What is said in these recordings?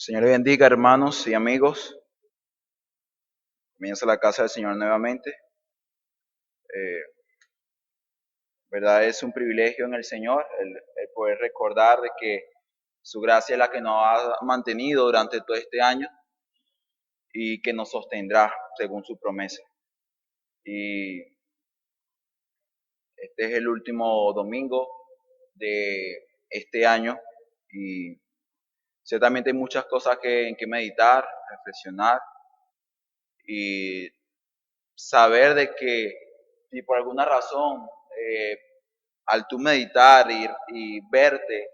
Señor le bendiga, hermanos y amigos. Comienza la casa del Señor nuevamente. Eh, ¿Verdad? Es un privilegio en el Señor el poder recordar de que su gracia es la que nos ha mantenido durante todo este año y que nos sostendrá según su promesa. Y este es el último domingo de este año y ciertamente hay muchas cosas en que meditar, reflexionar y saber de que si por alguna razón eh, al tú meditar y verte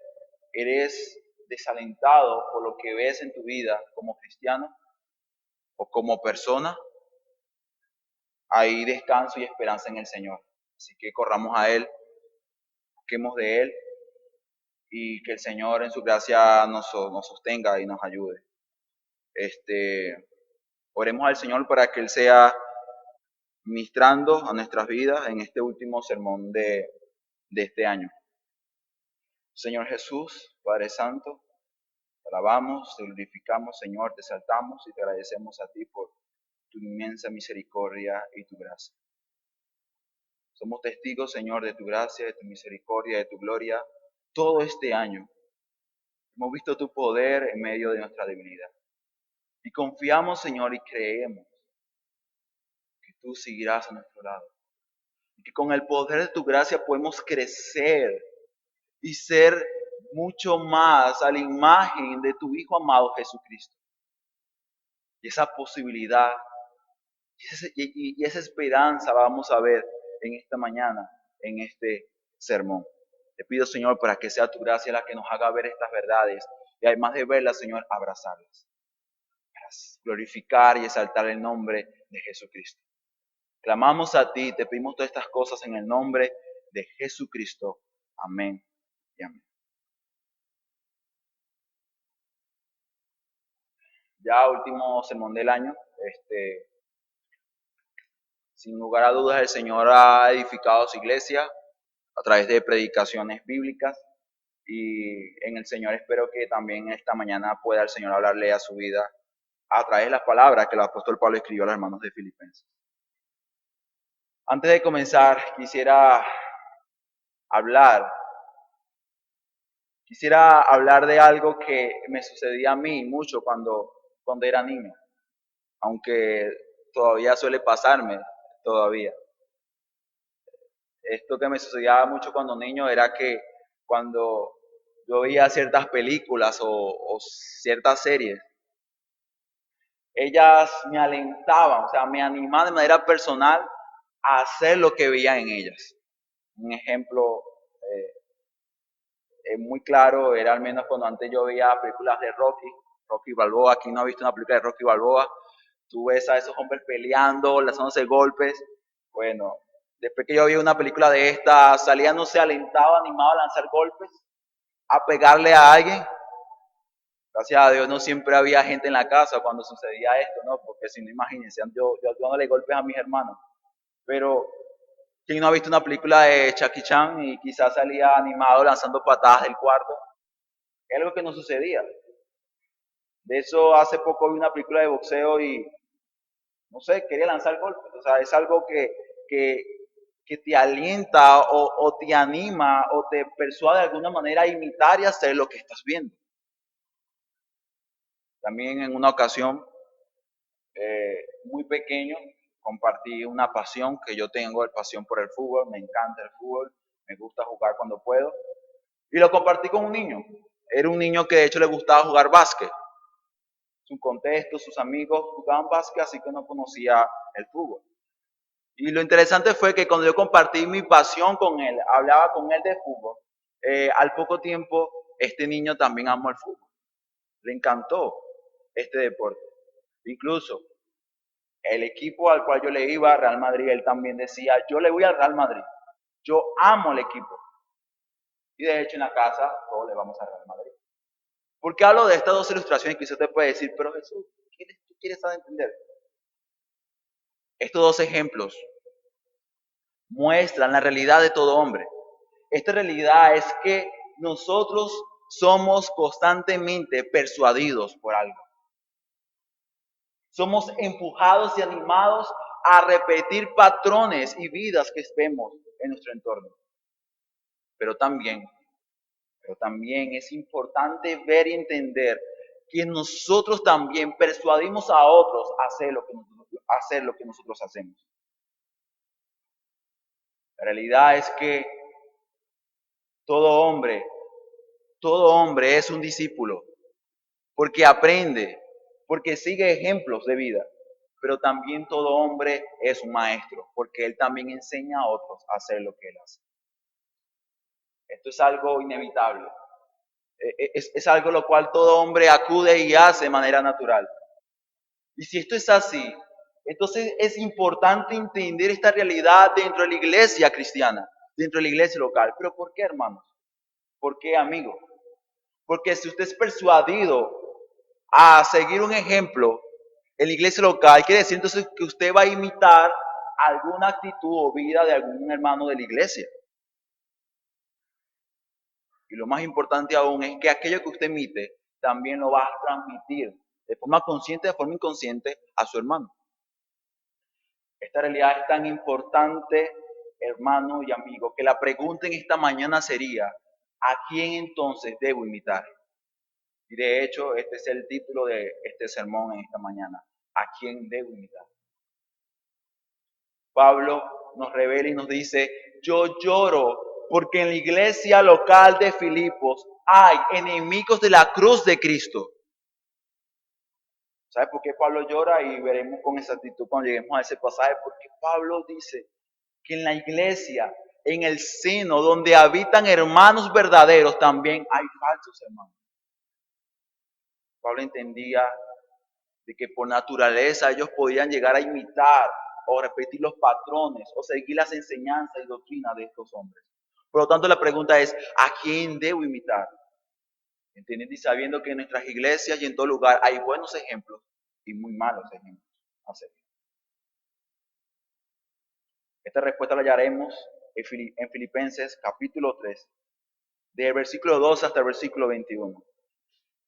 eres desalentado por lo que ves en tu vida como cristiano o como persona, hay descanso y esperanza en el Señor. Así que corramos a Él, busquemos de Él y que el Señor en su gracia nos sostenga y nos ayude. Oremos al Señor para que Él sea ministrando a nuestras vidas en este último sermón de este año. Señor Jesús, Padre Santo, te alabamos, te glorificamos, Señor, te exaltamos y te agradecemos a ti por tu inmensa misericordia y tu gracia. Somos testigos, Señor, de tu gracia, de tu misericordia, de tu gloria todo este año. Hemos visto tu poder en medio de nuestra debilidad. Y confiamos, Señor, y creemos que tú seguirás a nuestro lado. Y que con el poder de tu gracia podemos crecer y ser mucho más a la imagen de tu Hijo amado Jesucristo. Y esa posibilidad y esa esperanza vamos a ver en esta mañana, en este sermón. Te pido, Señor, para que sea tu gracia la que nos haga ver estas verdades y además de verlas, Señor, abrazarlas. Para glorificar y exaltar el nombre de Jesucristo. Clamamos a ti, te pedimos todas estas cosas en el nombre de Jesucristo. Amén y amén. Ya último sermón del año, sin lugar a dudas el Señor ha edificado su iglesia a través de predicaciones bíblicas y en el Señor espero que también esta mañana pueda el Señor hablarle a su vida a través de las palabras que el apóstol Pablo escribió a los hermanos de Filipenses. Antes de comenzar, hablar quisiera hablar de algo que me sucedía a mí mucho cuando era niño, aunque todavía suele pasarme todavía. Esto que me sucedía mucho cuando niño era que cuando yo veía ciertas películas o ciertas series, ellas me alentaban, o sea, me animaban de manera personal a hacer lo que veía en ellas. Un ejemplo muy claro era al menos cuando antes yo veía películas de Rocky Balboa. ¿Quién no ha visto una película de Rocky Balboa? Tú ves a esos hombres peleando, lanzándose golpes. Bueno, después que yo vi una película de esta, salía, no sé, alentado, animado a lanzar golpes, a pegarle a alguien. Gracias a Dios no siempre había gente en la casa cuando sucedía esto, ¿no? Porque si no, imagínense, yo no le golpes a mis hermanos. Pero, ¿quién no ha visto una película de Jackie Chan y quizás salía animado lanzando patadas del cuarto? Es algo que no sucedía. De eso hace poco vi una película de boxeo y, no sé, quería lanzar golpes. O sea, es algo que, que te alienta o te anima o te persuade de alguna manera a imitar y hacer lo que estás viendo. También en una ocasión, muy pequeño, compartí una pasión que yo tengo, la pasión por el fútbol, me encanta el fútbol, me gusta jugar cuando puedo, y lo compartí con un niño. Era un niño que de hecho le gustaba jugar básquet. Su contexto, sus amigos jugaban básquet, así que no conocía el fútbol. Y lo interesante fue que cuando yo compartí mi pasión con él, hablaba con él de fútbol, al poco tiempo este niño también amó el fútbol. Le encantó este deporte. Incluso el equipo al cual yo le iba, Real Madrid, él también decía, yo le voy al Real Madrid. Yo amo el equipo. Y de hecho en la casa todos le vamos al Real Madrid. ¿Por qué hablo de estas dos ilustraciones que usted te puede decir, pero Jesús, ¿qué tú quieres saber entender? Estos dos ejemplos muestran la realidad de todo hombre. Esta realidad es que nosotros somos constantemente persuadidos por algo. Somos empujados y animados a repetir patrones y vidas que vemos en nuestro entorno. Pero también es importante ver y entender que nosotros también persuadimos a otros a hacer lo que nosotros hacemos. La realidad es que todo hombre es un discípulo, porque aprende, porque sigue ejemplos de vida. Pero también todo hombre es un maestro, porque él también enseña a otros a hacer lo que él hace. Esto es algo inevitable. Es algo lo cual todo hombre acude y hace de manera natural. Y si esto es así, entonces es importante entender esta realidad dentro de la iglesia cristiana, dentro de la iglesia local. ¿Pero por qué, hermanos? ¿Por qué, amigos? Porque si usted es persuadido a seguir un ejemplo en la iglesia local, quiere decir entonces que usted va a imitar alguna actitud o vida de algún hermano de la iglesia. Y lo más importante aún es que aquello que usted emite también lo va a transmitir de forma consciente, de forma inconsciente a su hermano. Esta realidad es tan importante, hermano y amigo, que la pregunta en esta mañana sería, ¿a quién entonces debo imitar? Y de hecho, este es el título de este sermón en esta mañana. ¿A quién debo imitar? Pablo nos revela y nos dice, yo lloro porque en la iglesia local de Filipos hay enemigos de la cruz de Cristo. ¿Sabe por qué Pablo llora? Y veremos con exactitud cuando lleguemos a ese pasaje. Porque Pablo dice que en la iglesia, en el seno donde habitan hermanos verdaderos, también hay falsos hermanos. Pablo entendía de que por naturaleza ellos podían llegar a imitar o repetir los patrones o seguir las enseñanzas y doctrinas de estos hombres. Por lo tanto, la pregunta es, ¿a quién debo imitar? Entendiendo y sabiendo que en nuestras iglesias y en todo lugar hay buenos ejemplos y muy malos ejemplos a seguir. Esta respuesta la hallaremos en Filipenses capítulo 3, del versículo 2 hasta el versículo 21.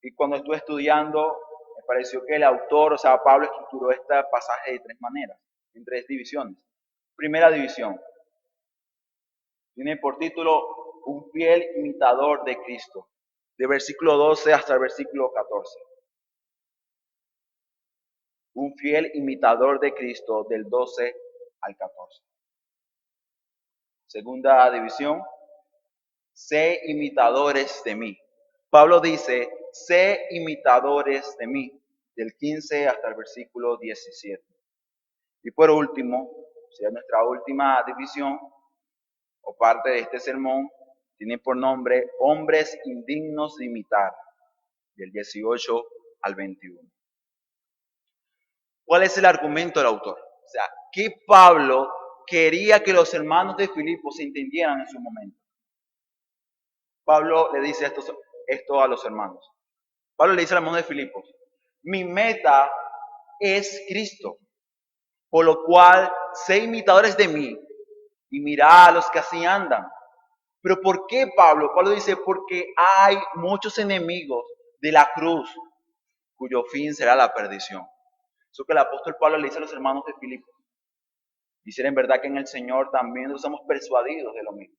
Y cuando estuve estudiando, me pareció que el autor, o sea, Pablo estructuró este pasaje de tres maneras, en tres divisiones. Primera división, tiene por título Un fiel imitador de Cristo, de versículo 12 hasta el versículo 14. Un fiel imitador de Cristo, del 12 al 14. Segunda división, sé imitadores de mí. Pablo dice, sé imitadores de mí, del 15 hasta el versículo 17. Y por último, o sea, nuestra última división o parte de este sermón tiene por nombre hombres indignos de imitar, del 18 al 21. ¿Cuál es el argumento del autor? O sea, ¿qué Pablo quería que los hermanos de Filipos se entendieran en su momento? Pablo le dice esto a los hermanos. Pablo le dice a los hermanos de Filipos, mi meta es Cristo, por lo cual sé imitadores de mí y mirad a los que así andan. ¿Pero por qué Pablo? Pablo dice, porque hay muchos enemigos de la cruz, cuyo fin será la perdición. Eso que el apóstol Pablo le dice a los hermanos de Filipos. Dice en verdad que en el Señor también nos somos persuadidos de lo mismo.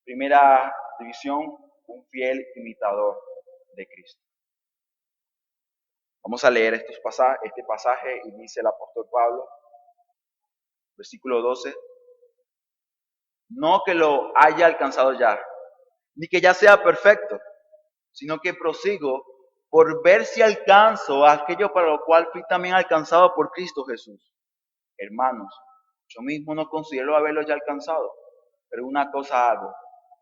Primera división, un fiel imitador de Cristo. Vamos a leer este pasaje y dice el apóstol Pablo, versículo 12. No que lo haya alcanzado ya, ni que ya sea perfecto, sino que prosigo por ver si alcanzo aquello para lo cual fui también alcanzado por Cristo Jesús. Hermanos, yo mismo no considero haberlo ya alcanzado, pero una cosa hago,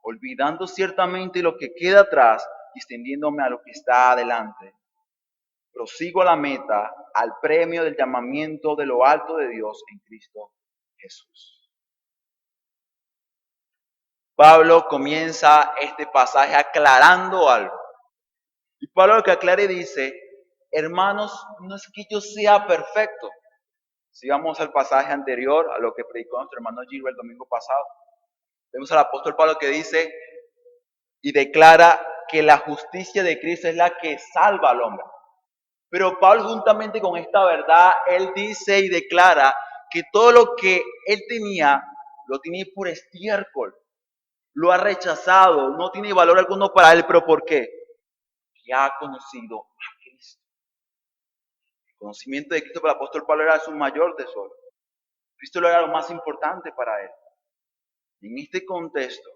olvidando ciertamente lo que queda atrás y extendiéndome a lo que está adelante. Prosigo a la meta, al premio del llamamiento de lo alto de Dios en Cristo Jesús. Pablo comienza este pasaje aclarando algo. Y Pablo lo que aclara y dice, hermanos, no es que yo sea perfecto. Sigamos al pasaje anterior, a lo que predicó nuestro hermano Gilbert el domingo pasado. Vemos al apóstol Pablo que dice, y declara que la justicia de Cristo es la que salva al hombre. Pero Pablo, juntamente con esta verdad, él dice y declara que todo lo que él tenía, lo tenía por estiércol, lo ha rechazado, no tiene valor alguno para él. ¿Pero por qué? Que ha conocido a Cristo. El conocimiento de Cristo para el apóstol Pablo era su mayor tesoro. Cristo era lo más importante para él. En este contexto,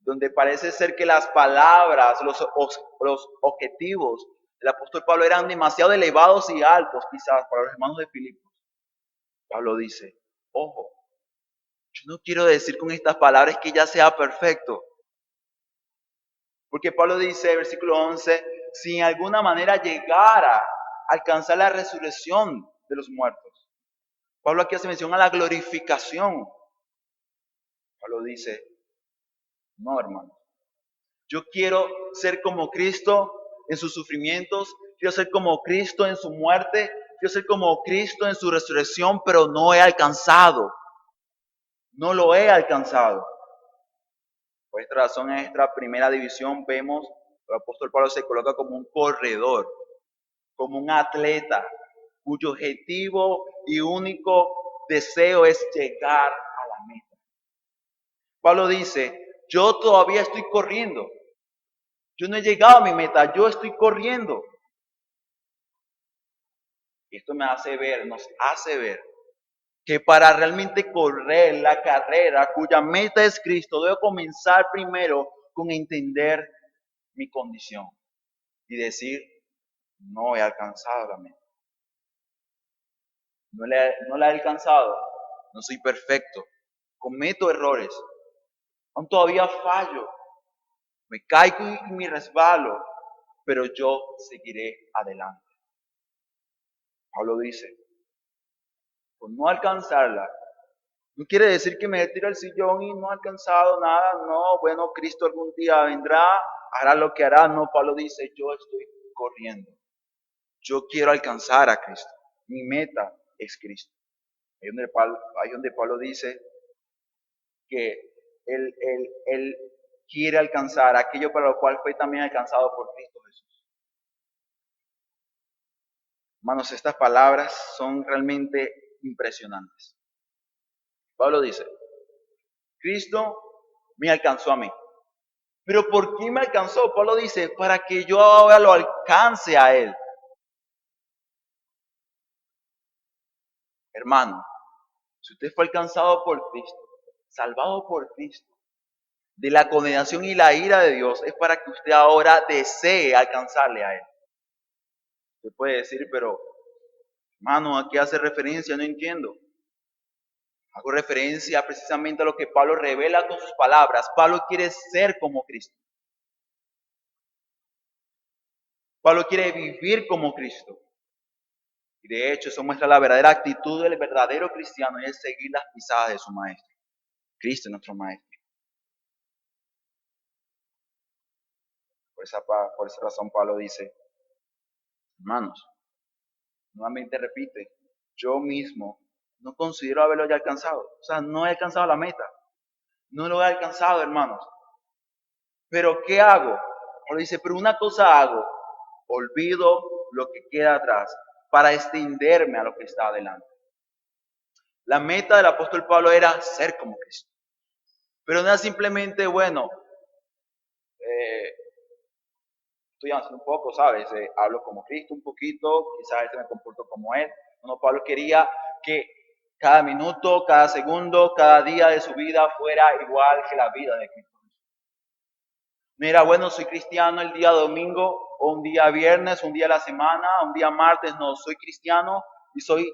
donde parece ser que las palabras, los objetivos del apóstol Pablo eran demasiado elevados y altos, quizás, para los hermanos de Filipos, Pablo dice, ojo, yo no quiero decir con estas palabras que ya sea perfecto. Porque Pablo dice, versículo 11, si en alguna manera llegara a alcanzar la resurrección de los muertos. Pablo aquí hace mención a la glorificación. Pablo dice, no, hermano. Yo quiero ser como Cristo en sus sufrimientos, quiero ser como Cristo en su muerte, quiero ser como Cristo en su resurrección, pero no he alcanzado. No lo he alcanzado. Por esta razón, en esta primera división vemos que el apóstol Pablo se coloca como un corredor, como un atleta, cuyo objetivo y único deseo es llegar a la meta. Pablo dice, yo todavía estoy corriendo. Yo no he llegado a mi meta, yo estoy corriendo. Y esto me hace ver, nos hace ver, que para realmente correr la carrera cuya meta es Cristo, debo comenzar primero con entender mi condición y decir, no he alcanzado la meta. No la he alcanzado, no soy perfecto, cometo errores, aún todavía fallo, me caigo y me resbalo, pero yo seguiré adelante. Pablo dice, por no alcanzarla, no quiere decir que me tiro al sillón y no he alcanzado nada, no, bueno, Cristo algún día vendrá, hará lo que hará, no, Pablo dice, yo estoy corriendo, yo quiero alcanzar a Cristo, mi meta es Cristo. Ahí donde Pablo dice que él quiere alcanzar aquello para lo cual fue también alcanzado por Cristo Jesús. Hermanos, estas palabras son realmente impresionantes. Pablo dice, Cristo me alcanzó a mí. ¿Pero por qué me alcanzó? Pablo dice, para que yo ahora lo alcance a Él. Hermano, si usted fue alcanzado por Cristo, salvado por Cristo, de la condenación y la ira de Dios, es para que usted ahora desee alcanzarle a Él. Usted puede decir, pero hermano, ¿a qué hace referencia? No entiendo. Hago referencia precisamente a lo que Pablo revela con sus palabras. Pablo quiere ser como Cristo. Pablo quiere vivir como Cristo. Y de hecho, eso muestra la verdadera actitud del verdadero cristiano y es seguir las pisadas de su maestro. Cristo es nuestro maestro. Por esa razón Pablo dice, hermanos, nuevamente repite, yo mismo no considero haberlo ya alcanzado. O sea, no he alcanzado la meta. No lo he alcanzado, hermanos. Pero ¿qué hago? Pablo dice, pero una cosa hago, olvido lo que queda atrás para extenderme a lo que está adelante. La meta del apóstol Pablo era ser como Cristo. Pero no era simplemente, bueno, estoy avanzando un poco, ¿sabes? Hablo como Cristo un poquito, quizás me comporto como Él. No, Pablo quería que cada minuto, cada segundo, cada día de su vida fuera igual que la vida de Cristo. Mira, bueno, soy cristiano el día domingo, o un día viernes, un día de la semana, un día martes, no, soy cristiano y soy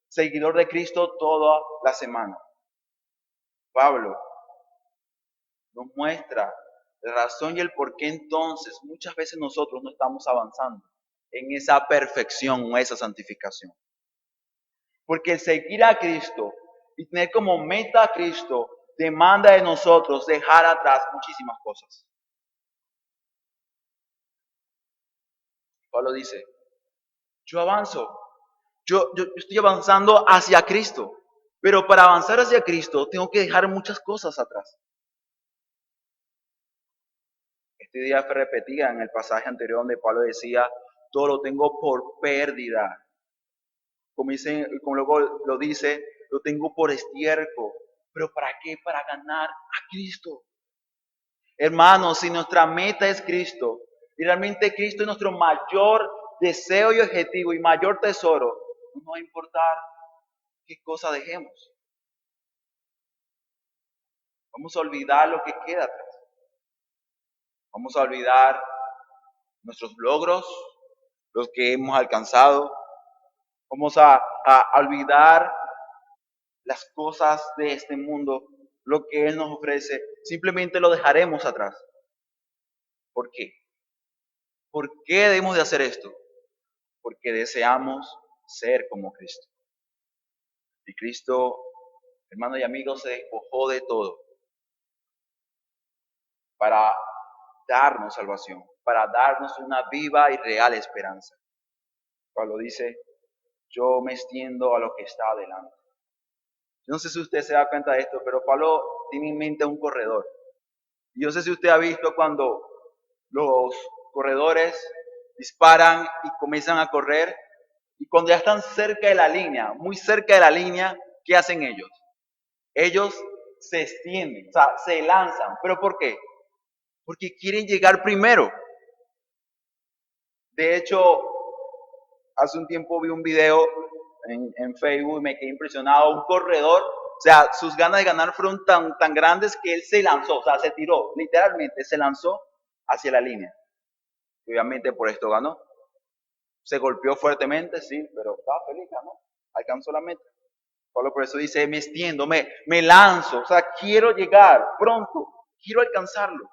seguidor de Cristo toda la semana. Pablo nos muestra la razón y el por qué entonces muchas veces nosotros no estamos avanzando en esa perfección o esa santificación. Porque el seguir a Cristo y tener como meta a Cristo demanda de nosotros dejar atrás muchísimas cosas. Pablo dice, yo avanzo, yo estoy avanzando hacia Cristo, pero para avanzar hacia Cristo tengo que dejar muchas cosas atrás. Esta idea fue repetida en el pasaje anterior donde Pablo decía, todo lo tengo por pérdida. Como luego lo dice, lo tengo por estiércol. ¿Pero para qué? Para ganar a Cristo. Hermanos, si nuestra meta es Cristo, y realmente Cristo es nuestro mayor deseo y objetivo y mayor tesoro, no nos va a importar qué cosa dejemos. Vamos a olvidar lo que queda atrás. Vamos a olvidar nuestros logros, los que hemos alcanzado. Vamos a olvidar las cosas de este mundo, lo que Él nos ofrece. Simplemente lo dejaremos atrás. ¿Por qué? ¿Por qué debemos de hacer esto? Porque deseamos ser como Cristo. Y Cristo, hermanos y amigos, se despojó de todo para darnos salvación, para darnos una viva y real esperanza. Pablo dice, yo me extiendo a lo que está adelante. Yo no sé si usted se da cuenta de esto, pero Pablo tiene en mente un corredor. Y yo no sé si usted ha visto cuando los corredores disparan y comienzan a correr, y cuando ya están cerca de la línea, muy cerca de la línea, ¿qué hacen ellos? Ellos se extienden, o sea, se lanzan. ¿Pero por qué? Porque quieren llegar primero. De hecho, hace un tiempo vi un video en Facebook y me quedé impresionado. Un corredor, o sea, sus ganas de ganar fueron tan grandes que él se lanzó, o sea, se tiró, literalmente se lanzó hacia la línea. Y obviamente por esto ganó. Se golpeó fuertemente, sí, pero estaba feliz, ganó. Alcanzó la meta. Pablo por eso dice, me extiendo, me lanzo, o sea, quiero llegar pronto, quiero alcanzarlo.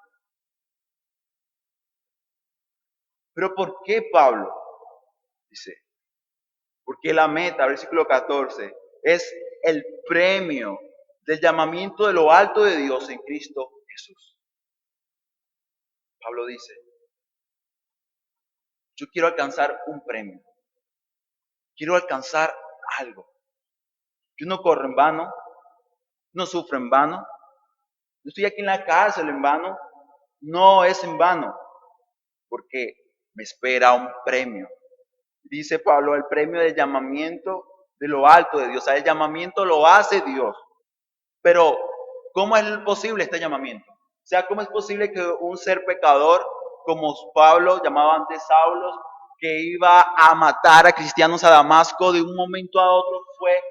Pero ¿por qué Pablo? Dice, porque la meta, versículo 14, es el premio del llamamiento de lo alto de Dios en Cristo Jesús. Pablo dice, yo quiero alcanzar un premio, quiero alcanzar algo. Yo no corro en vano, no sufro en vano, no estoy aquí en la cárcel en vano, no es en vano, porque me espera un premio. Dice Pablo, el premio del llamamiento de lo alto de Dios. O sea, el llamamiento lo hace Dios. Pero, ¿cómo es posible este llamamiento? O sea, ¿cómo es posible que un ser pecador, como Pablo, llamado antes Saulo, que iba a matar a cristianos a Damasco, de un momento a otro fue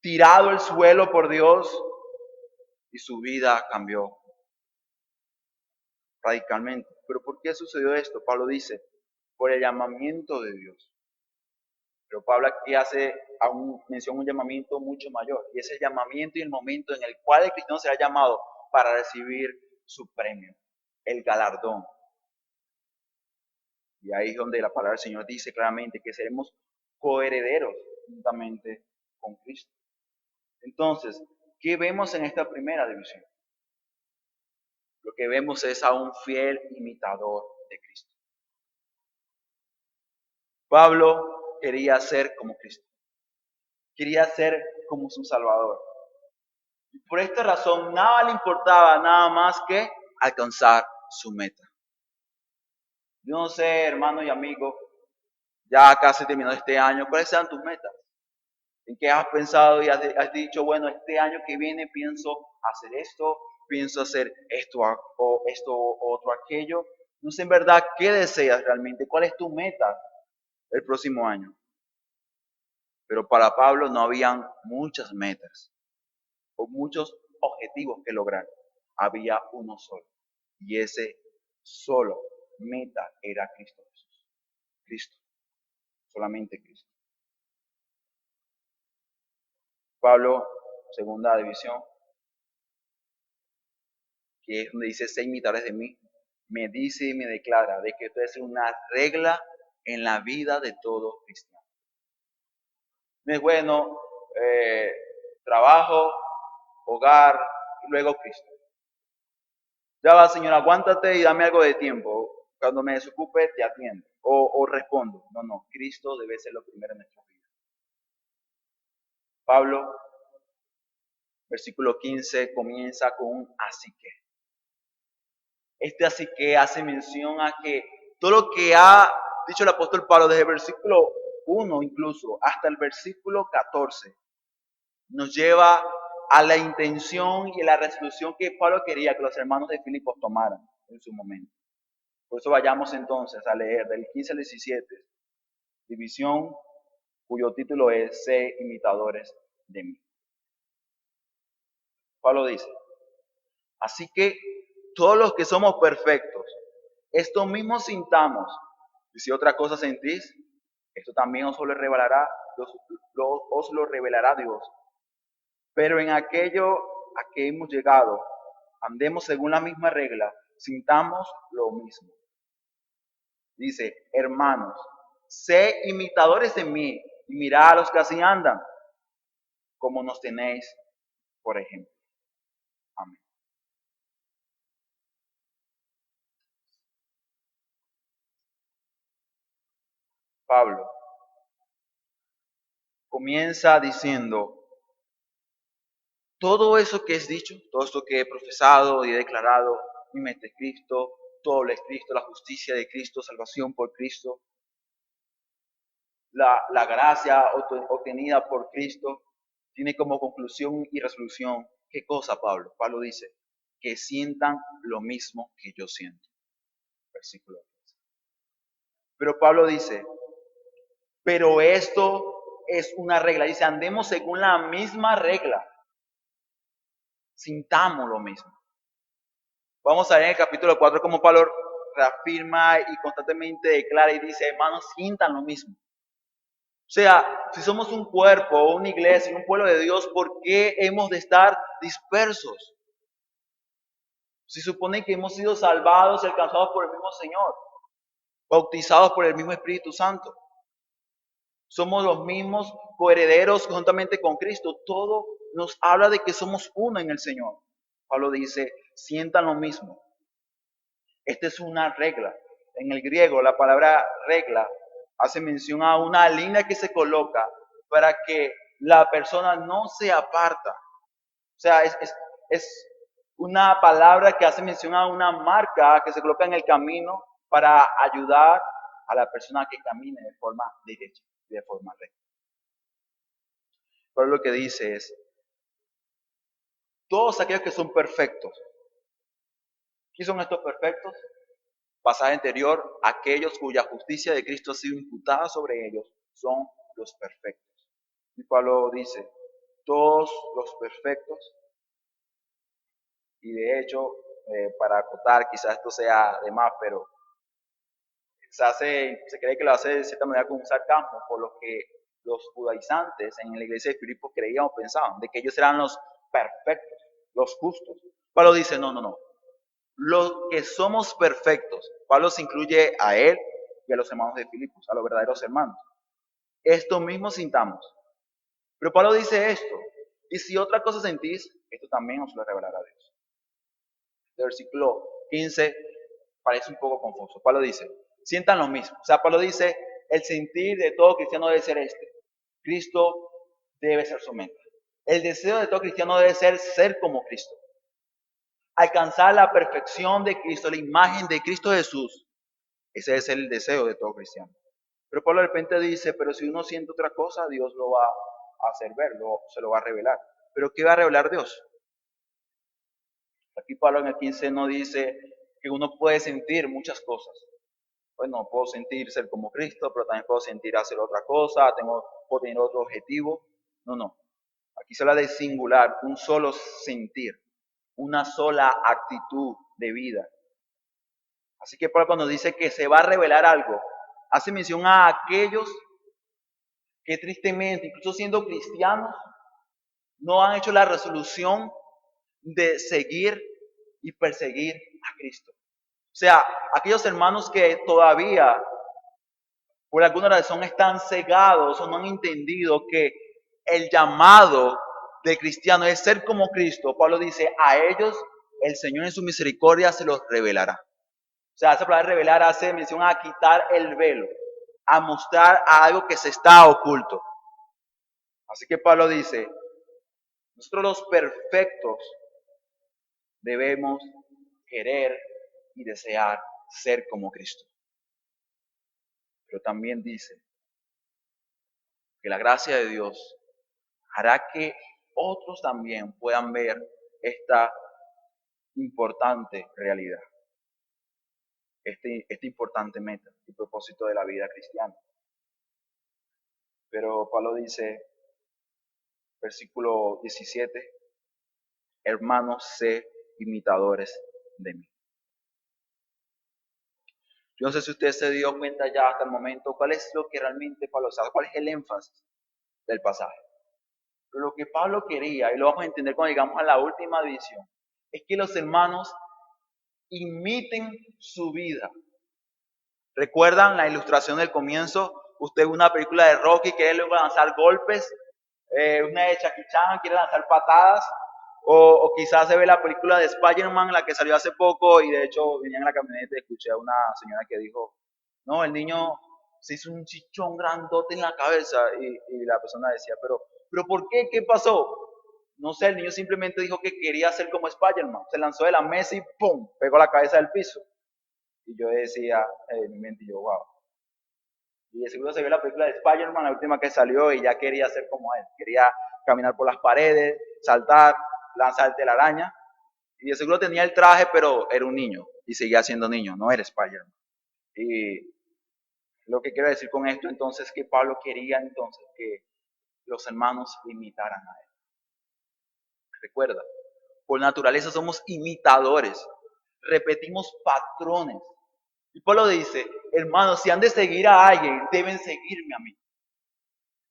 tirado al suelo por Dios y su vida cambió radicalmente? ¿Pero por qué sucedió esto? Pablo dice, por el llamamiento de Dios. Pero Pablo aquí hace mención un llamamiento mucho mayor, y es el llamamiento y el momento en el cual el cristiano será llamado para recibir su premio, el galardón. Y ahí es donde la palabra del Señor dice claramente que seremos coherederos juntamente con Cristo. Entonces, ¿qué vemos en esta primera división? Lo que vemos es a un fiel imitador de Cristo. Pablo quería ser como Cristo. Quería ser como su Salvador. Y por esta razón, nada le importaba nada más que alcanzar su meta. Yo no sé, hermano y amigo, ya casi terminó este año, ¿cuáles serán tus metas? ¿En qué has pensado y has dicho, bueno, este año que viene pienso hacer esto, pienso hacer esto o esto o otro aquello? No sé en verdad qué deseas realmente, cuál es tu meta el próximo año. Pero para Pablo no habían muchas metas o muchos objetivos que lograr. Había uno solo. Y ese solo meta era Cristo Jesús. Cristo. Solamente Cristo. Pablo, segunda división, que es donde dice, sé imitadores de mí, me dice y me declara de que esto es una regla en la vida de todo cristiano. No es bueno trabajo, hogar y luego Cristo. Ya va, Señor, aguántate y dame algo de tiempo. Cuando me desocupe, te atiendo o respondo. No, Cristo debe ser lo primero en nuestra vida. Pablo, versículo 15, comienza con un así que. Así que hace mención a que todo lo que ha dicho el apóstol Pablo desde el versículo 1 incluso hasta el versículo 14 nos lleva a la intención y a la resolución que Pablo quería que los hermanos de Filipos tomaran en su momento. Por eso vayamos entonces a leer del 15 al 17, división cuyo título es Sé imitadores de mí. Pablo dice, así que todos los que somos perfectos, esto mismo sintamos, y si otra cosa sentís, esto también os lo revelará, os lo revelará Dios. Pero en aquello a que hemos llegado, andemos según la misma regla, sintamos lo mismo. Dice, hermanos, sé imitadores de mí y mirad a los que así andan, como nos tenéis, por ejemplo. Amén. Pablo comienza diciendo, todo eso que es dicho, todo esto que he profesado y he declarado, mi mente es Cristo, todo lo es Cristo, la justicia de Cristo, salvación por Cristo, la gracia obtenida por Cristo, tiene como conclusión y resolución, ¿qué cosa, Pablo? Pablo dice, que sientan lo mismo que yo siento. Versículo 15. Pero Pablo dice, pero esto es una regla. Dice, andemos según la misma regla. Sintamos lo mismo. Vamos a ver en el capítulo 4 como Pablo reafirma y constantemente declara y dice, hermanos, sientan lo mismo. O sea, si somos un cuerpo, una iglesia, un pueblo de Dios, ¿por qué hemos de estar dispersos? Se supone que hemos sido salvados y alcanzados por el mismo Señor, bautizados por el mismo Espíritu Santo. Somos los mismos coherederos juntamente con Cristo. Todo nos habla de que somos uno en el Señor. Pablo dice, sientan lo mismo. Esta es una regla. En el griego, la palabra regla hace mención a una línea que se coloca para que la persona no se aparta. O sea, es una palabra que hace mención a una marca que se coloca en el camino para ayudar a la persona que camine de forma derecha, de forma recta. Pero lo que dice es, todos aquellos que son perfectos, ¿quién son estos perfectos? Pasaje anterior, aquellos cuya justicia de Cristo ha sido imputada sobre ellos son los perfectos. Y Pablo dice, todos los perfectos, y de hecho, para acotar, quizás esto sea de más, pero se cree que lo hace de cierta manera con un sarcasmo, por lo que los judaizantes en la iglesia de Filipos creían o pensaban, de que ellos eran los perfectos, los justos. Pablo dice, no, no, no. Los que somos perfectos, Pablo se incluye a él y a los hermanos de Filipos, a los verdaderos hermanos. Esto mismo sintamos. Pero Pablo dice esto, y si otra cosa sentís, esto también os lo revelará Dios. El versículo 15 parece un poco confuso. Pablo dice, sientan lo mismo. O sea, Pablo dice, el sentir de todo cristiano debe ser este. Cristo debe ser su mente. El deseo de todo cristiano debe ser como Cristo. Alcanzar la perfección de Cristo, la imagen de Cristo Jesús. Ese es el deseo de todo cristiano. Pero Pablo de repente dice, pero si uno siente otra cosa, Dios lo va a hacer ver, se lo va a revelar. ¿Pero qué va a revelar Dios? Aquí Pablo en el 15 no dice que uno puede sentir muchas cosas. Bueno, puedo sentir ser como Cristo, pero también puedo sentir hacer otra cosa, puedo tener otro objetivo. No, no. Aquí se habla de singular, un solo sentir, una sola actitud de vida. Así que Pablo cuando dice que se va a revelar algo, hace mención a aquellos que tristemente, incluso siendo cristianos, no han hecho la resolución de seguir y perseguir a Cristo. O sea, aquellos hermanos que todavía por alguna razón están cegados o no han entendido que el llamado del cristiano es ser como Cristo. Pablo dice, a ellos el Señor en su misericordia se los revelará. O sea, esa palabra revelar hace mención a quitar el velo, a mostrar a algo que se está oculto. Así que Pablo dice, nosotros los perfectos debemos querer y desear ser como Cristo. Pero también dice que la gracia de Dios hará que otros también puedan ver esta importante realidad, este importante meta y propósito de la vida cristiana. Pero Pablo dice, versículo 17, hermanos, sé imitadores de mí. Yo no sé si usted se dio cuenta ya hasta el momento cuál es lo que realmente Pablo sabe, cuál es el énfasis del pasaje. Pero lo que Pablo quería, y lo vamos a entender cuando llegamos a la última división, es que los hermanos imiten su vida. ¿Recuerdan la ilustración del comienzo? Usted ve una película de Rocky, quiere luego lanzar golpes, una de Jackie Chan, quiere lanzar patadas, o quizás se ve la película de Spider-Man, la que salió hace poco, y de hecho venía en la camioneta y escuché a una señora que dijo, no, el niño se hizo un chichón grandote en la cabeza, y la persona decía, pero ¿por qué? ¿Qué pasó? No sé, el niño simplemente dijo que quería ser como Spider-Man, se lanzó de la mesa y ¡pum! Pegó la cabeza del piso. Y yo decía, en mi mente, yo, wow. Y de seguro se vio la película de Spider-Man, la última que salió, y ya quería ser como él. Quería caminar por las paredes, saltar, lanzar telaraña. Y de seguro tenía el traje, pero era un niño. Y seguía siendo niño, no era Spider-Man. Y lo que quiero decir con esto entonces es que Pablo quería entonces que los hermanos lo imitaran a él. Recuerda, por naturaleza somos imitadores. Repetimos patrones. Y Pablo dice, hermanos, si han de seguir a alguien, deben seguirme a mí.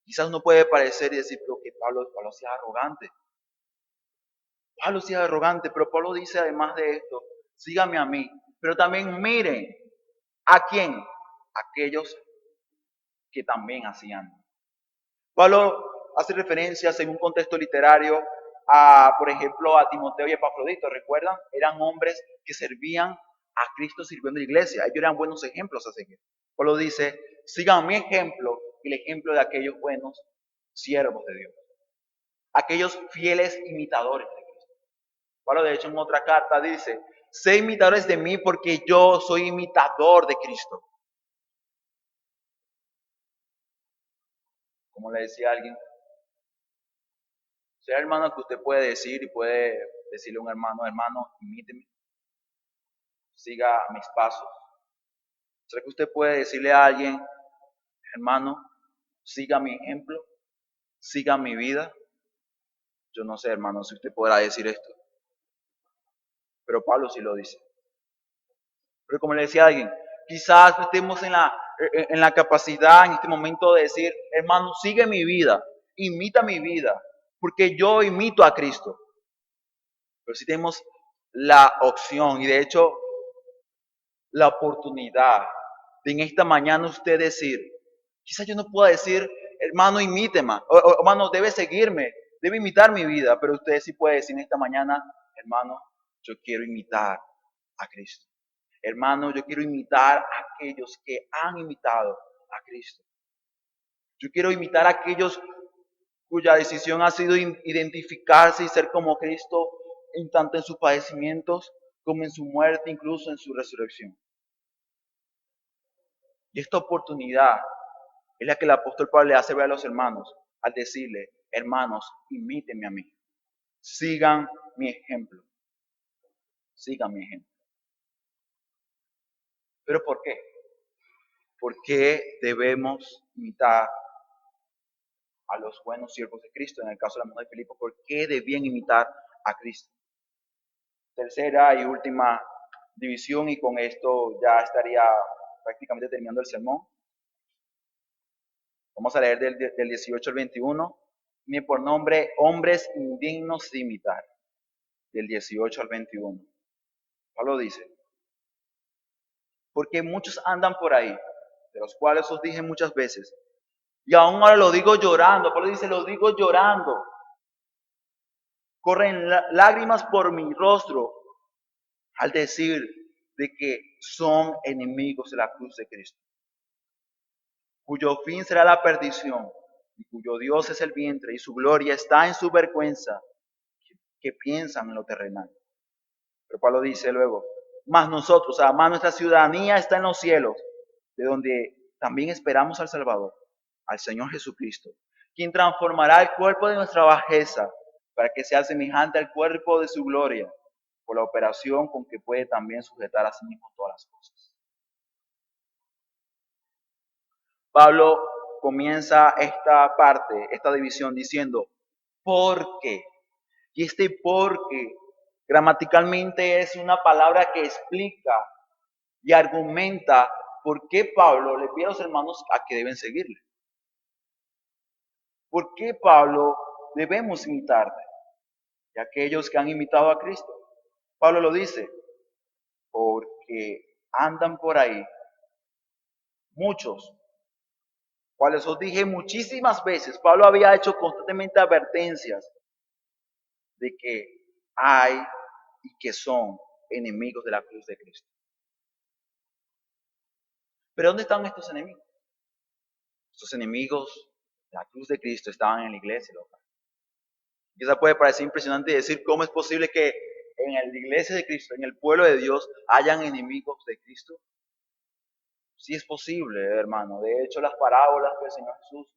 Quizás uno puede parecer y decir, pero que Pablo sea arrogante. Pablo sea arrogante, pero Pablo dice además de esto, síganme a mí. Pero también miren, ¿a quién? Aquellos que también hacían. Pablo hace referencias en un contexto literario a, por ejemplo, a Timoteo y Epafrodito, ¿recuerdan? Eran hombres que servían a Cristo sirviendo en la iglesia. Ellos eran buenos ejemplos a seguir. Pablo dice, sigan mi ejemplo y el ejemplo de aquellos buenos siervos de Dios. Aquellos fieles imitadores de Cristo. Pablo, de hecho, en otra carta dice, sé imitadores de mí porque yo soy imitador de Cristo. Como le decía a alguien, sea hermano que usted puede decir y puede decirle a un hermano, hermano, imíteme, siga mis pasos. ¿Será que usted puede decirle a alguien, hermano, siga mi ejemplo, siga mi vida? Yo no sé, hermano, si usted podrá decir esto, pero Pablo sí lo dice. Pero como le decía a alguien, quizás estemos en la capacidad en este momento de decir, hermano, sigue mi vida, imita mi vida, porque yo imito a Cristo. Pero si tenemos la opción y de hecho la oportunidad de en esta mañana usted decir, quizás yo no pueda decir, hermano, imíteme, o hermano, debe seguirme, debe imitar mi vida, pero usted sí puede decir en esta mañana, hermano, yo quiero imitar a Cristo. Hermano, yo quiero imitar a aquellos que han imitado a Cristo. Yo quiero imitar a aquellos cuya decisión ha sido identificarse y ser como Cristo, en tanto en sus padecimientos como en su muerte, incluso en su resurrección. Y esta oportunidad es la que el apóstol Pablo le hace ver a los hermanos al decirle, hermanos, imítenme a mí, sigan mi ejemplo, sigan mi ejemplo. ¿Pero por qué? ¿Por qué debemos imitar a los buenos siervos de Cristo? En el caso de la mujer de Filipo, ¿por qué debían imitar a Cristo? Tercera y última división, y con esto ya estaría prácticamente terminando el sermón. Vamos a leer del 18 al 21. Ni por nombre, hombres indignos de imitar. Del 18 al 21. Pablo dice, porque muchos andan por ahí, de los cuales os dije muchas veces, y aún ahora lo digo llorando. Pablo dice, lo digo llorando. Corren lágrimas por mi rostro al decir de que son enemigos de la cruz de Cristo, cuyo fin será la perdición, y cuyo Dios es el vientre, y su gloria está en su vergüenza, que piensan en lo terrenal. Pero Pablo dice luego, Mas nosotros, o sea, más nuestra ciudadanía está en los cielos, de donde también esperamos al Salvador, al Señor Jesucristo, quien transformará el cuerpo de nuestra bajeza para que sea semejante al cuerpo de su gloria, por la operación con que puede también sujetar a sí mismo todas las cosas. Pablo comienza esta parte, esta división, diciendo, ¿por qué? Y este por qué gramaticalmente es una palabra que explica y argumenta por qué Pablo le pide a los hermanos a que deben seguirle. ¿Por qué Pablo debemos imitarle? Y aquellos que han imitado a Cristo. Pablo lo dice, porque andan por ahí muchos, cuales os dije muchísimas veces. Pablo había hecho constantemente advertencias de que hay y que son enemigos de la cruz de Cristo. Pero ¿dónde están estos enemigos? Estos enemigos de la cruz de Cristo estaban en la iglesia local. Quizá puede parecer impresionante decir cómo es posible que en la iglesia de Cristo, en el pueblo de Dios, hayan enemigos de Cristo. Sí es posible, hermano. De hecho, las parábolas que el Señor Jesús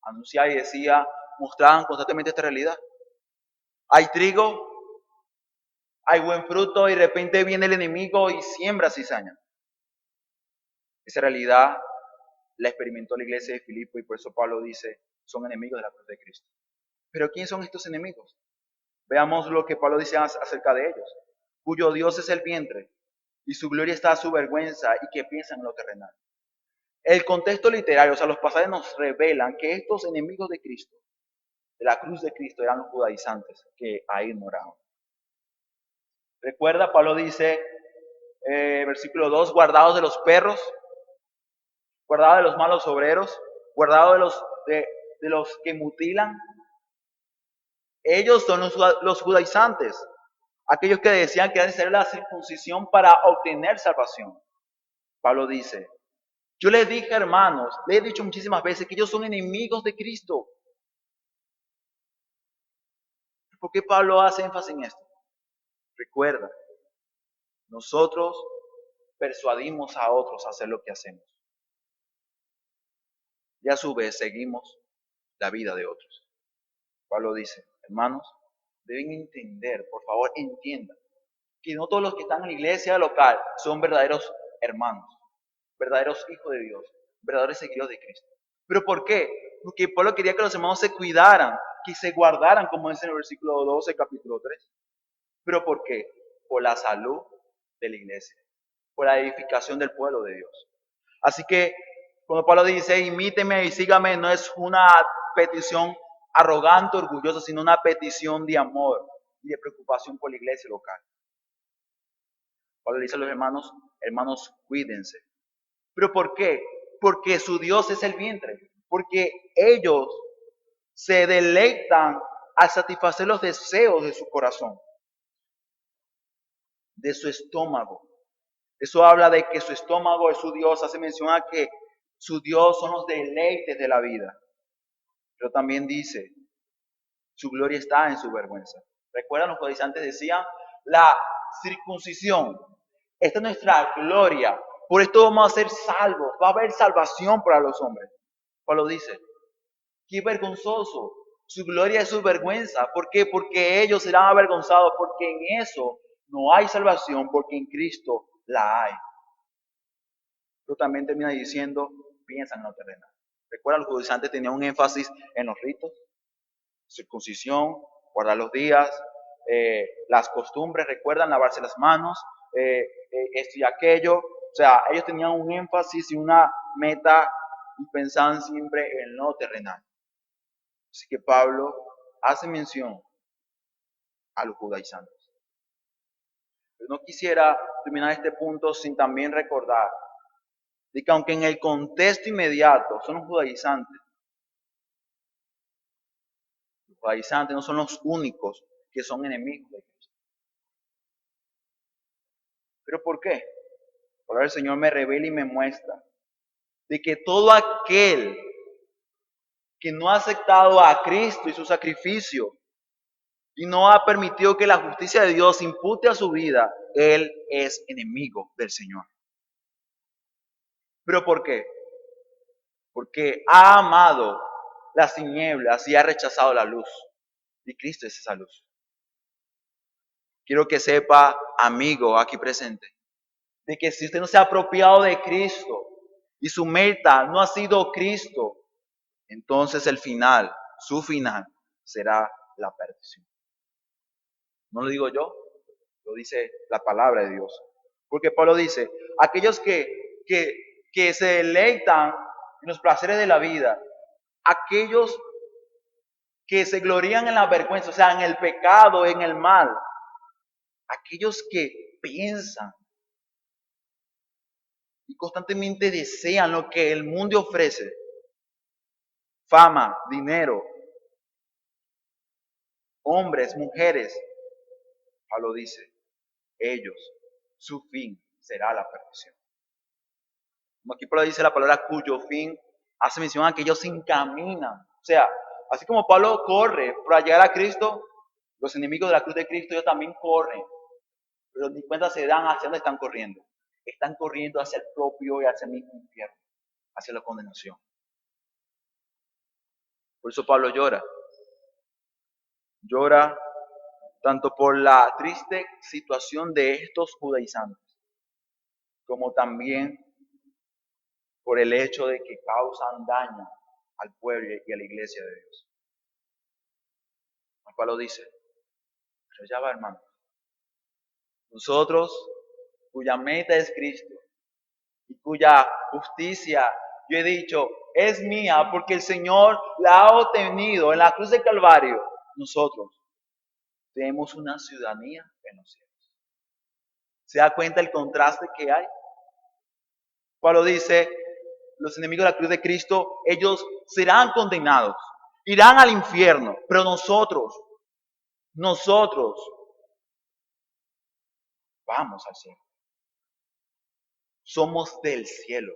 anunciaba y decía, mostraban constantemente esta realidad. Hay trigo, hay buen fruto y de repente viene el enemigo y siembra cizaña. Esa realidad la experimentó la iglesia de Filipo y por eso Pablo dice, son enemigos de la cruz de Cristo. Pero ¿quiénes son estos enemigos? Veamos lo que Pablo dice acerca de ellos. Cuyo Dios es el vientre y su gloria está a su vergüenza y que piensan en lo terrenal. El contexto literario, o sea, los pasajes nos revelan que estos enemigos de Cristo, de la cruz de Cristo, eran los judaizantes que ahí moraban. Recuerda, Pablo dice, versículo 2, guardados de los perros, guardados de los malos obreros, guardados de los que mutilan. Ellos son los judaizantes, aquellos que decían que era necesaria la circuncisión para obtener salvación. Pablo dice, yo les dije, hermanos, les he dicho muchísimas veces que ellos son enemigos de Cristo. ¿Por qué Pablo hace énfasis en esto? Recuerda, nosotros persuadimos a otros a hacer lo que hacemos. Y a su vez seguimos la vida de otros. Pablo dice, hermanos, deben entender, por favor, entiendan, que no todos los que están en la iglesia local son verdaderos hermanos, verdaderos hijos de Dios, verdaderos seguidores de Cristo. ¿Pero por qué? Porque Pablo quería que los hermanos se cuidaran, que se guardaran, como dice en el versículo 12, capítulo 3. ¿Pero por qué? Por la salud de la iglesia, por la edificación del pueblo de Dios. Así que cuando Pablo dice, imíteme y sígame, no es una petición arrogante, orgullosa, sino una petición de amor y de preocupación por la iglesia local. Pablo le dice a los hermanos, hermanos, cuídense. ¿Pero por qué? Porque su Dios es el vientre, porque ellos se deleitan al satisfacer los deseos de su corazón, de su estómago. Eso habla de que su estómago es su Dios, hace mención a que su Dios son los deleites de la vida. Pero también dice, su gloria está en su vergüenza. ¿Recuerdan los codiciantes decían? La circuncisión, esta es nuestra gloria. Por esto vamos a ser salvos, va a haber salvación para los hombres. Pablo dice, qué vergonzoso, su gloria es su vergüenza. ¿Por qué? Porque ellos serán avergonzados, porque en eso no hay salvación, porque en Cristo la hay. Pero también termina diciendo, piensan en lo terrenal. Recuerda, los judaizantes tenían un énfasis en los ritos, circuncisión, guardar los días, las costumbres, recuerdan lavarse las manos, esto y aquello. O sea, ellos tenían un énfasis y una meta y pensaban siempre en lo terrenal. Así que Pablo hace mención a los judaizantes. Pero no quisiera terminar este punto sin también recordar de que aunque en el contexto inmediato son los judaizantes no son los únicos que son enemigos de Cristo. ¿Pero por qué? Porque el Señor me revela y me muestra de que todo aquel que no ha aceptado a Cristo y su sacrificio y no ha permitido que la justicia de Dios impute a su vida, él es enemigo del Señor. ¿Pero por qué? Porque ha amado las tinieblas y ha rechazado la luz. Y Cristo es esa luz. Quiero que sepa, amigo aquí presente, de que si usted no se ha apropiado de Cristo y su meta no ha sido Cristo, entonces el final, su final, será la perdición. No lo digo yo, lo dice la palabra de Dios. Porque Pablo dice, aquellos que se deleitan en los placeres de la vida, aquellos que se glorían en la vergüenza, o sea, en el pecado, en el mal, aquellos que piensan y constantemente desean lo que el mundo ofrece, fama, dinero, hombres, mujeres, Pablo dice, ellos, su fin será la perdición. Como aquí Pablo dice la palabra cuyo fin hace mención a que ellos se encaminan. O sea, así como Pablo corre para llegar a Cristo, los enemigos de la cruz de Cristo ellos también corren, pero ni cuenta se dan hacia dónde están corriendo. Están corriendo hacia el propio y hacia el mismo infierno, hacia la condenación. Por eso Pablo llora. Llora tanto por la triste situación de estos judaizantes, como también por el hecho de que causan daño al pueblo y a la iglesia de Dios. Pablo dice, pero ya va, hermano. Nosotros, cuya meta es Cristo y cuya justicia, yo he dicho, es mía porque el Señor la ha obtenido en la cruz de Calvario, nosotros tenemos una ciudadanía en los cielos. ¿Se da cuenta el contraste que hay? Pablo dice, los enemigos de la cruz de Cristo, ellos serán condenados, irán al infierno, pero nosotros vamos al cielo. Somos del cielo.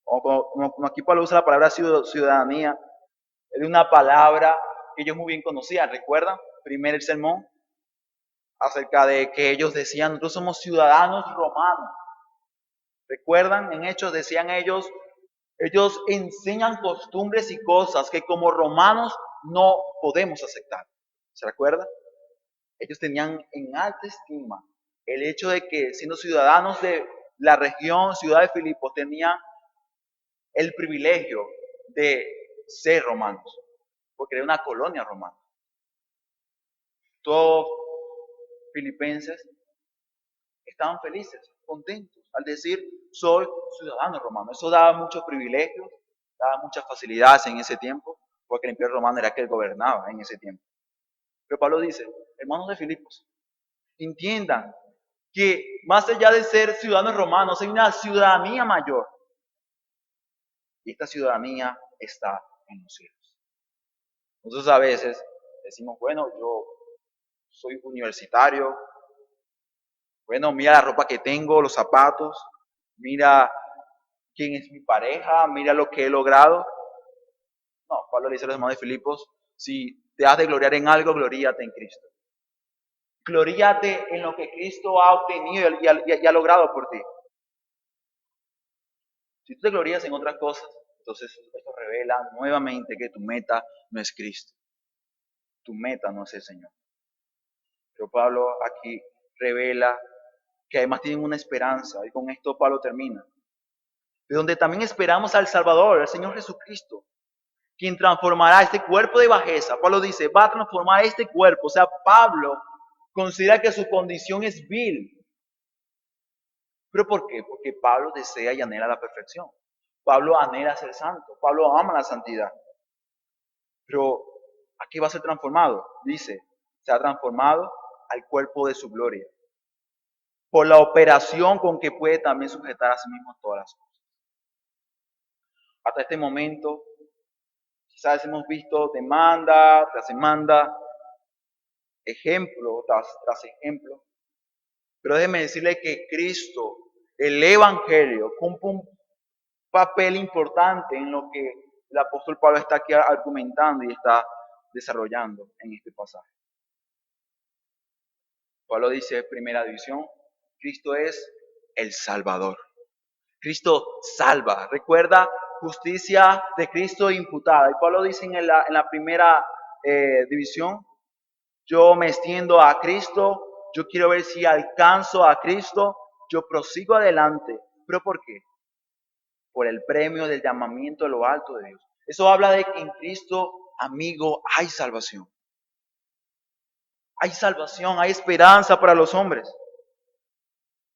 Como aquí Pablo usa la palabra ciudadanía, es una palabra que ellos muy bien conocían. ¿Recuerdan? Primer el sermón acerca de que ellos decían, nosotros somos ciudadanos romanos. ¿Recuerdan? En Hechos decían ellos enseñan costumbres y cosas que como romanos no podemos aceptar. ¿Se recuerda? Ellos tenían en alta estima el hecho de que siendo ciudadanos de la región, ciudad de Filipos, tenían el privilegio de ser romanos, porque era una colonia romana. Todos filipenses estaban felices, contentos, al decir, soy ciudadano romano. Eso daba muchos privilegios, daba muchas facilidades en ese tiempo, porque el imperio romano era que gobernaba en ese tiempo. Pero Pablo dice, hermanos de Filipos, entiendan que más allá de ser ciudadanos romanos, hay una ciudadanía mayor. Y esta ciudadanía está en los cielos. Nosotros a veces decimos, bueno, yo soy universitario, bueno, mira la ropa que tengo, los zapatos, mira quién es mi pareja, mira lo que he logrado. No, Pablo le dice a los hermanos de Filipos, si te has de gloriar en algo, gloríate en Cristo. Gloríate en lo que Cristo ha obtenido y ha logrado por ti. Si tú te glorías en otras cosas, entonces esto revela nuevamente que tu meta no es Cristo. Tu meta no es el Señor. Pero Pablo aquí revela que además tienen una esperanza, y con esto Pablo termina. De donde también esperamos al Salvador, al Señor Jesucristo, quien transformará este cuerpo de bajeza. Pablo dice, va a transformar este cuerpo. O sea, Pablo considera que su condición es vil. ¿Pero por qué? Porque Pablo desea y anhela la perfección. Pablo anhela ser santo. Pablo ama la santidad. Pero aquí va a ser transformado. Dice, se ha transformado al cuerpo de su gloria. Por la operación con que puede también sujetar a sí mismo todas las cosas. Hasta este momento, quizás hemos visto demanda tras demanda, ejemplo tras ejemplo. Pero déjeme decirle que Cristo, el Evangelio, cumple un papel importante en lo que el apóstol Pablo está aquí argumentando y está desarrollando en este pasaje. Pablo dice, primera división, Cristo es el Salvador. Cristo salva. Recuerda, justicia de Cristo imputada. Y Pablo dice en la primera división, yo me extiendo a Cristo, yo quiero ver si alcanzo a Cristo, yo prosigo adelante. ¿Pero por qué? Por el premio del llamamiento de lo alto de Dios. Eso habla de que en Cristo, amigo, hay salvación. Hay salvación, hay esperanza para los hombres.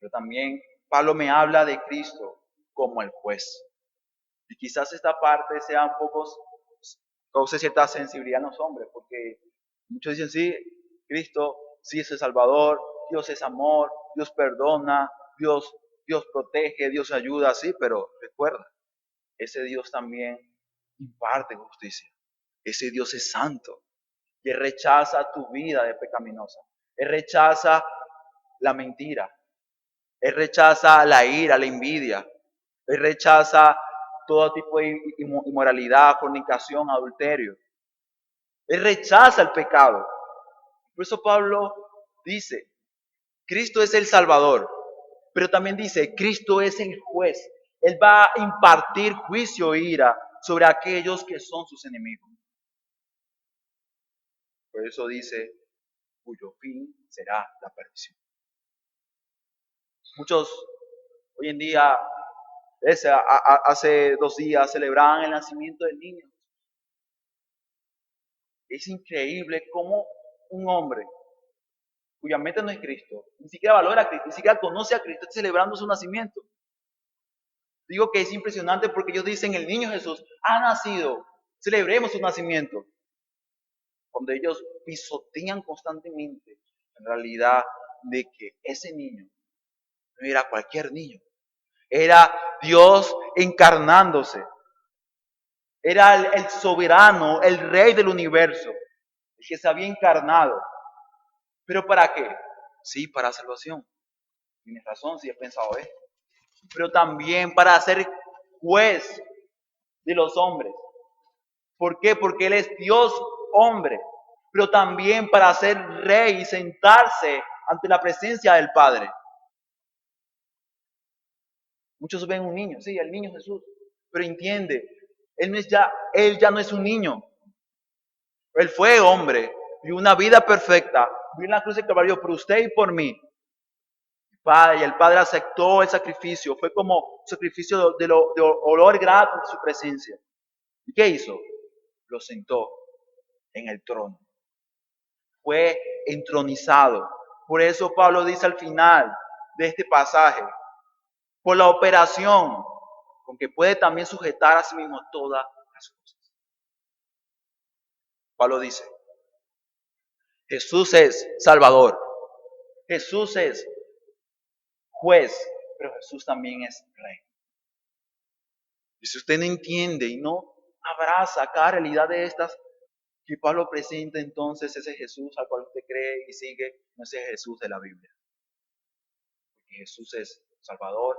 Pero también Pablo me habla de Cristo como el juez. Y quizás esta parte sea un poco, cause cierta sensibilidad en los hombres, porque muchos dicen, sí, Cristo sí es el Salvador, Dios es amor, Dios perdona, Dios protege, Dios ayuda, sí, pero recuerda, ese Dios también imparte justicia. Ese Dios es santo y Él rechaza tu vida de pecaminosa. Él rechaza la mentira. Él rechaza la ira, la envidia. Él rechaza todo tipo de inmoralidad, fornicación, adulterio. Él rechaza el pecado. Por eso Pablo dice, Cristo es el Salvador, pero también dice, Cristo es el juez. Él va a impartir juicio e ira sobre aquellos que son sus enemigos. Por eso dice, cuyo fin será la perdición. Muchos hoy en día, hace 2 días, celebraban el nacimiento del niño. Es increíble cómo un hombre cuya mente no es Cristo, ni siquiera valora a Cristo, ni siquiera conoce a Cristo, está celebrando su nacimiento. Digo que es impresionante porque ellos dicen, el niño Jesús ha nacido, celebremos su nacimiento. Cuando ellos pisotean constantemente en realidad de que ese niño no era cualquier niño, era Dios encarnándose, era el soberano, el rey del universo, el que se había encarnado. ¿Pero para qué? Sí, para salvación. Tienes razón si has pensado esto. Pero también para ser juez de los hombres. ¿Por qué? Porque Él es Dios hombre. Pero también para ser rey y sentarse ante la presencia del Padre. Muchos ven un niño, sí, el niño Jesús. Pero entiende, Él ya no es un niño. Él fue hombre, vivió una vida perfecta, vivió en la cruz de Calvario por usted y por mí. Padre, y el Padre aceptó el sacrificio, fue como sacrificio de olor grato en su presencia. ¿Y qué hizo? Lo sentó en el trono. Fue entronizado. Por eso Pablo dice al final de este pasaje, por la operación con que puede también sujetar a sí mismo todas las cosas. Pablo dice, Jesús es Salvador, Jesús es juez, pero Jesús también es Rey. Y si usted no entiende y no abraza cada realidad de estas que Pablo presenta, entonces ese Jesús al cual usted cree y sigue, no es el Jesús de la Biblia. Porque Jesús es Salvador,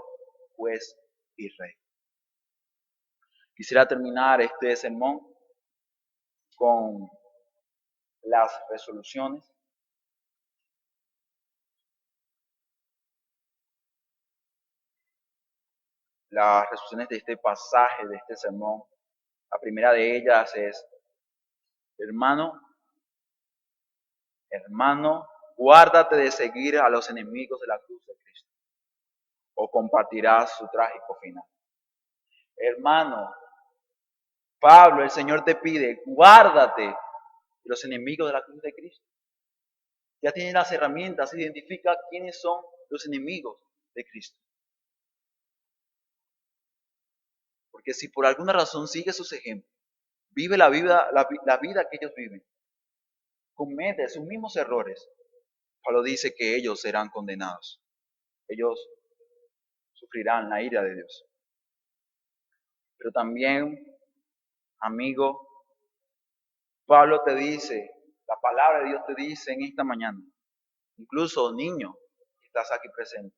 juez y Rey. Quisiera terminar este sermón con las resoluciones. Las resoluciones de este pasaje, de este sermón. La primera de ellas es, hermano, guárdate de seguir a los enemigos de la cruz de Cristo, o compartirás su trágico final. Hermano, Pablo, el Señor te pide, guárdate de los enemigos de la cruz de Cristo. Ya tienes las herramientas, identifica quiénes son los enemigos de Cristo. Porque si por alguna razón sigues sus ejemplos, vive la vida que ellos viven, comete sus mismos errores, Pablo dice que ellos serán condenados. Ellos sufrirán la ira de Dios. Pero también, amigo, Pablo te dice, la palabra de Dios te dice en esta mañana, incluso niño que estás aquí presente,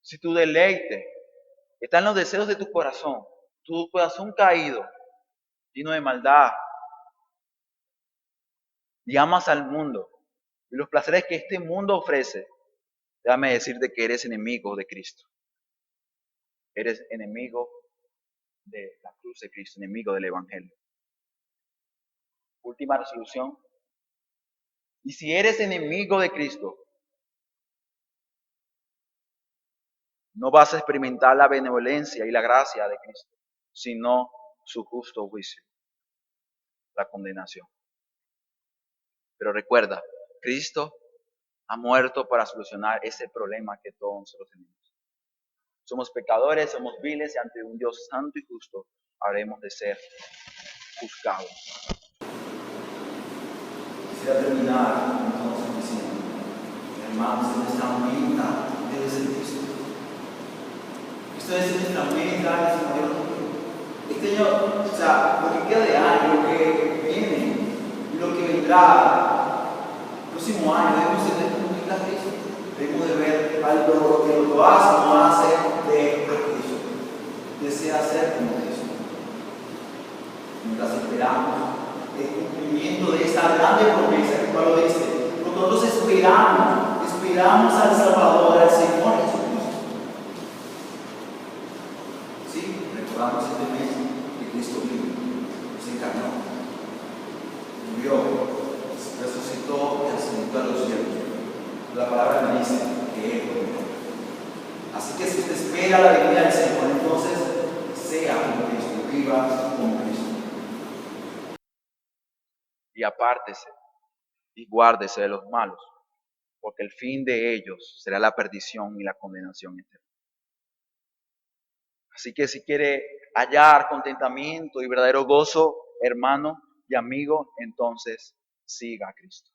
si tu deleite está en los deseos de tu corazón caído, lleno de maldad, y amas al mundo y los placeres que este mundo ofrece, déjame decirte que eres enemigo de Cristo. Eres enemigo de la cruz de Cristo, enemigo del Evangelio. Última resolución. Y si eres enemigo de Cristo, no vas a experimentar la benevolencia y la gracia de Cristo, sino su justo juicio, la condenación. Pero recuerda, Cristo ha muerto para solucionar ese problema que todos nosotros tenemos. Somos pecadores, somos viles y ante un Dios santo y justo habremos de ser juzgados. Quisiera terminar entonces diciendo, hermanos, nuestra meta debe ser Cristo. Esto es nuestra meta, es mayor. Este año, o sea, lo que queda de año, lo que viene, lo que vendrá, el próximo año, debemos de cumplir a Cristo. Debemos de ver algo que lo hace, no hace de Cristo. Desea ser como Cristo. Mientras esperamos el cumplimiento de esta grande promesa que Pablo dice, nosotros esperamos al Salvador, al Señor Jesucristo. Sí, recordamos este mes que Cristo vino, se encarnó, murió, resucitó y ascendió a los cielos. La palabra me dice que Él volverá. Así que si usted espera la venida del Señor, entonces sea como Cristo, viva como Cristo. Y apártese y guárdese de los malos, porque el fin de ellos será la perdición y la condenación eterna. Así que si quiere hallar contentamiento y verdadero gozo, hermano y amigo, entonces siga a Cristo.